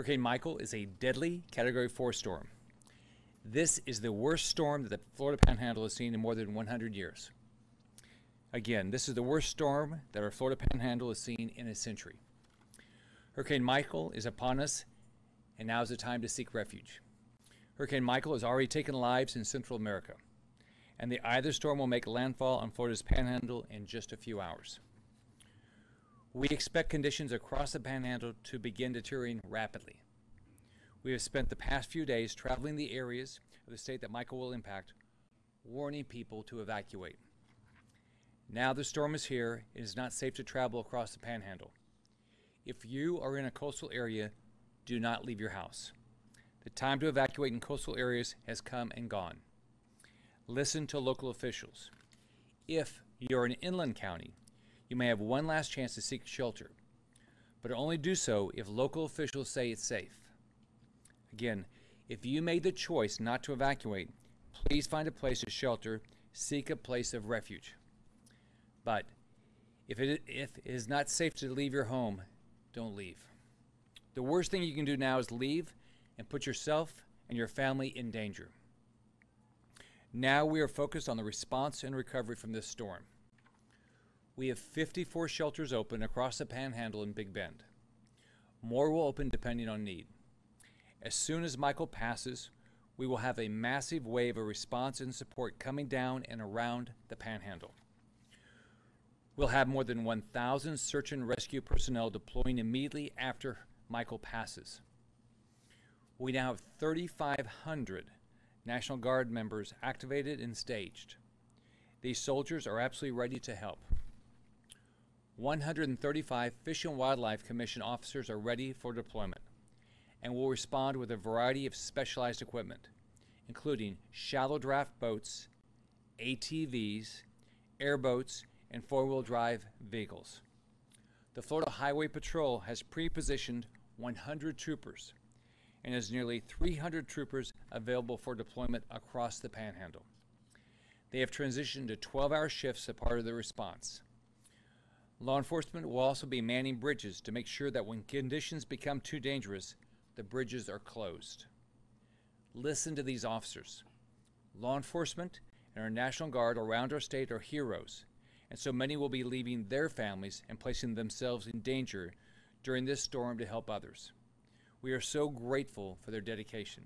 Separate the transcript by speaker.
Speaker 1: Hurricane Michael is a deadly Category 4 storm. This is the worst storm that the Florida Panhandle has seen in more than 100 years. Again, this is the worst storm that our Florida Panhandle has seen in a century. Hurricane Michael is upon us, and now is the time to seek refuge. Hurricane Michael has already taken lives in Central America, and the either storm will make landfall on Florida's Panhandle in just a few hours. We expect conditions across the Panhandle to begin deteriorating rapidly. We have spent the past few days traveling the areas of the state that Michael will impact, warning people to evacuate. Now the storm is here, it is not safe to travel across the Panhandle. If you are in a coastal area, do not leave your house. The time to evacuate in coastal areas has come and gone. Listen to local officials. If you're in an inland county, you may have one last chance to seek shelter, but only do so if local officials say it's safe. Again, if you made the choice not to evacuate, please find a place to shelter, seek a place of refuge. But if it is not safe to leave your home, don't leave. The worst thing you can do now is leave and put yourself and your family in danger. Now we are focused on the response and recovery from this storm. We have 54 shelters open across the Panhandle and Big Bend. More will open depending on need. As soon as Michael passes, we will have a massive wave of response and support coming down and around the Panhandle. We'll have more than 1,000 search and rescue personnel deploying immediately after Michael passes. We now have 3,500 National Guard members activated and staged. These soldiers are absolutely ready to help. 135 Fish and Wildlife Commission officers are ready for deployment and will respond with a variety of specialized equipment, including shallow draft boats, ATVs, airboats, and four-wheel drive vehicles. The Florida Highway Patrol has pre-positioned 100 troopers and has nearly 300 troopers available for deployment across the Panhandle. They have transitioned to 12-hour shifts as part of the response. Law enforcement will also be manning bridges to make sure that when conditions become too dangerous, the bridges are closed. Listen to these officers. Law enforcement and our National Guard around our state are heroes, and so many will be leaving their families and placing themselves in danger during this storm to help others. We are so grateful for their dedication.